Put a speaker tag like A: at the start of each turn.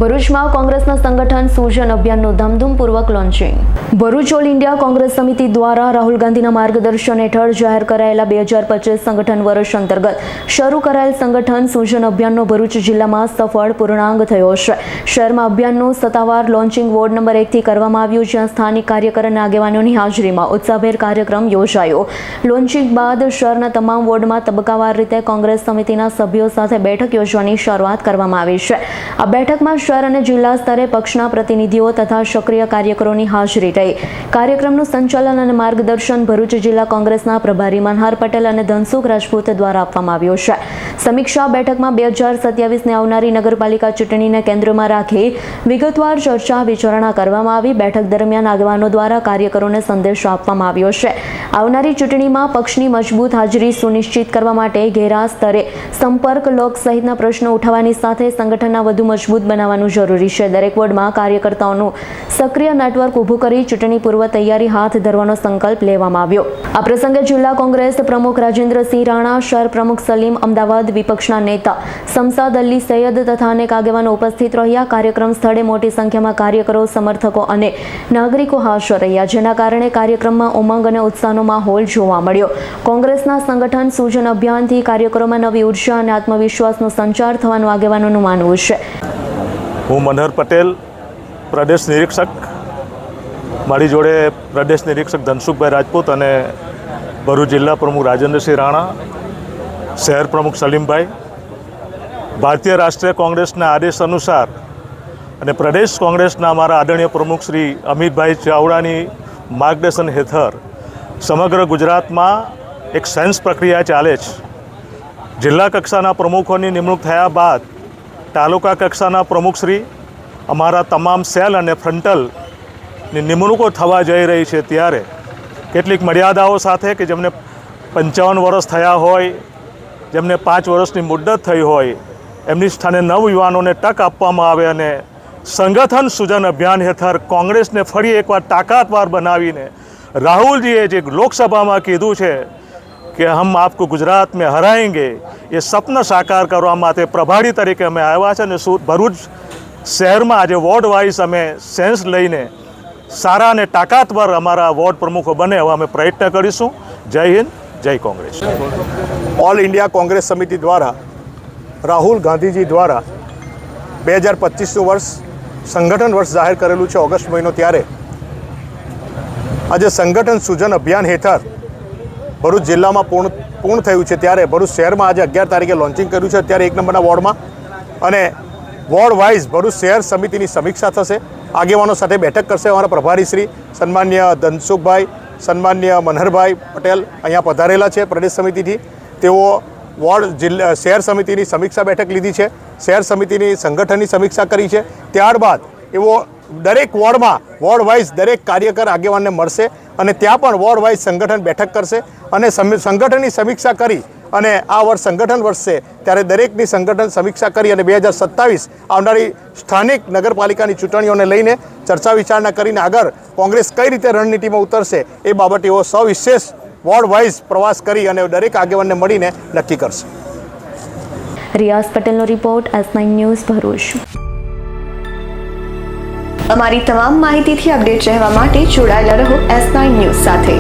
A: ભરૂચમાં કોંગ્રેસના સંગઠન સૂજન અભિયાનનું ધામધૂમપૂર્વક launching. Bharuch all India Congress સમિતિ દ્વારા રાહુલ ગાંધીના માર્ગદર્શન હેઠળ જાહેર કરાયેલા 2025 સંગઠન વર્ષ અંતર્ગત શરૂ કરાયેલ સંગઠન સૂજન અભિયાનનો ભરૂચ જિલ્લામાં સફળ પૂર્ણાંગ થયો છે। શહેરમાં અભિયાનનું સત્તાવાર લોન્ચિંગ વોર્ડ નંબર 1 થી કરવામાં આવ્યું, જ્યાં સ્થાનિક કાર્યકર અને આગેવાનોની હાજરીમાં ઉત્સાહભેર કાર્યક્રમ યોજાયો। લોન્ચિંગ બાદ શહેરના તમામ વોર્ડમાં તબક્કાવાર રીતે કોંગ્રેસ સમિતિના સભ્યો સાથે બેઠક યોજવાની શરૂઆત કરવામાં આવી છે। આ બેઠકમાં શહેર અને જિલ્લા સ્તરે પક્ષના પ્રતિનિધિઓ તથા સક્રિય કાર્યકરોની હાજરી રહી। કાર્યક્રમનું સંચાલન અને માર્ગદર્શન ભરૂચ જિલ્લા કોંગ્રેસના પ્રભારી મનહર પટેલ અને ધનસુખ રાજપૂત દ્વારા આપવામાં આવ્યું છે। સમીક્ષા બેઠકમાં 2027ની આવનારી નગરપાલિકા ચૂંટણીને કેન્દ્રમાં રાખી વિગતવાર ચર્ચા વિચારણા કરવામાં આવી। બેઠક દરમિયાન આગેવાનો દ્વારા કાર્યકરોને સંદેશો આપવામાં આવ્યો છે। આવનારી ચૂંટણીમાં પક્ષની મજબૂત હાજરી સુનિશ્ચિત કરવા માટે ઘેરા સ્તરે સંપર્ક લોક સહિતના પ્રશ્નો ઉઠાવવાની સાથે સંગઠનના વધુ મજબૂત બનાવવાનું જરૂરી છે। દરેક વોર્ડમાં કાર્યકર્તાઓનું સક્રિય નેટવર્ક ઊભું કરી ચૂંટણી પૂર્વ તૈયારી હાથ ધરવાનો સંકલ્પ લેવામાં આવ્યો। આ પ્રસંગે જિલ્લા કોંગ્રેસ પ્રમુખ રાજેન્દ્રસિંહ રાણા, શહેર પ્રમુખ સલીમ અમદાવાદ, વિપક્ષના નેતા શમસાદ અલી સૈયદ તથા અનેક આગેવાનો ઉપસ્થિત રહ્યા। કાર્યક્રમ સ્થળે મોટી સંખ્યામાં કાર્યકરો, સમર્થકો અને નાગરિકો હાજર રહ્યા, જેના કારણે કાર્યક્રમમાં ઉમંગ અને ઉત્સાહનો માહોલ જોવા મળ્યો। કોંગ્રેસના સંગઠન સૂજન અભિયાનથી કાર્યકરોમાં નવી ઉર્જા અને આત્મવિશ્વાસનો સંચાર થવાનું આગેવાનોનું માનવું છે।
B: હું મનહર પટેલ, પ્રદેશ નિરીક્ષક, મારી જોડે પ્રદેશ નિરીક્ષક ધનસુખભાઈ રાજપૂત અને ભરૂચ જિલ્લા પ્રમુખ રાજેન્દ્રસિંહ રાણા, શહેર પ્રમુખ સલીમભાઈ, ભારતીય રાષ્ટ્રીય કોંગ્રેસના આદેશ અનુસાર અને પ્રદેશ કોંગ્રેસના અમારા આદરણીય પ્રમુખ શ્રી અમિતભાઈ ચાવડાની માર્ગદર્શન હેઠળ સમગ્ર ગુજરાતમાં એક સેન્સ પ્રક્રિયા ચાલે છે। જિલ્લા કક્ષાના પ્રમુખોની નિમણૂક થયા બાદ તાલુકા કક્ષાના પ્રમુખશ્રી, અમારા તમામ સેલ અને ફ્રન્ટલની નિમણૂકો થવા જઈ રહી છે, ત્યારે કેટલીક મર્યાદાઓ સાથે કે જેમને 55 વર્ષ થયા હોય, જેમને 5 વર્ષની મુદ્દત થઈ હોય, એમની સ્થાને નવયુવાનોને તક આપવામાં આવે અને સંગઠન સૂજન અભિયાન હેઠળ કોંગ્રેસને ફરી એકવાર તાકાતવાર બનાવીને રાહુલજીએ જે લોકસભામાં કીધું છે કે હમ આપકો ગુજરાત में હરાएंगे, એ સપના સાકાર કરવા માટે પ્રભારી તરીકે અમે આવ્યા છે। અને ભરૂચ શહેરમાં આજે વોર્ડ વાઇઝ અમે સેન્સ લઈને સારા અને તાકાતવાર અમારા વોર્ડ પ્રમુખો બને એવા અમે પ્રયત્ન કરીશું। જય હિન્દ, જય કોંગ્રેસ।
C: ઓલ ઇન્ડિયા કોંગ્રેસ સમિતિ દ્વારા રાહુલ ગાંધીજી દ્વારા 2025નું વર્ષ સંગઠન વર્ષ જાહેર કરેલું છે ઓગસ્ટ મહિનો, ત્યારે આજે સંગઠન સૂજન અભિયાન હેઠળ ભરૂચ જિલ્લામાં પૂર્ણ થયું છે। ત્યારે ભરૂચ શહેરમાં આજે 11 તારીખે લોન્ચિંગ કર્યું છે। અત્યારે 1 નંબરના વોર્ડમાં અને વોર્ડ વાઇઝ ભરૂચ શહેર સમિતિની સમીક્ષા થશે, આગેવાનો સાથે બેઠક કરશે। અમારા પ્રભારી શ્રી સન્માન્ય ધનસુખભાઈ, સન્માન્ય મનહરભાઈ પટેલ અહીંયા પધારેલા છે પ્રદેશ સમિતિથી। તેઓ વોર્ડ શહેર સમિતિની સમીક્ષા બેઠક લીધી છે, શહેર સમિતિની સંગઠનની સમીક્ષા કરી છે। ત્યારબાદ એવો દરેક વોર્ડમાં વોર્ડ વાઇઝ દરેક કાર્યકર આગેવાનને મળશે અને ત્યાં પણ વોર્ડ વાઇઝ સંગઠન બેઠક કરશે અને સંગઠનની સમીક્ષા કરી અને આ વર્ષ સંગઠન વર્ષ છે, ત્યારે દરેકની સંગઠન સમીક્ષા કરી અને 2027 આવનારી સ્થાનિક નગરપાલિકાની ચૂંટણીઓને લઈને ચર્ચા વિચારણા કરીને આગળ કોંગ્રેસ કઈ રીતે રણનીતિમાં ઉતરશે એ બાબતે એવો સવિશેષ વોર્ડ વાઇઝ પ્રવાસ કરી અને દરેક આગેવાનને મળીને નક્કી કરશે।
A: રિયાઝ પટેલનો રિપોર્ટ, S9 ન્યૂઝ, ભરૂચ।
D: અમારી તમામ માહિતીથી અપડેટ રહેવા માટે જોડાયેલા રહો S9 ન્યૂઝ સાથે।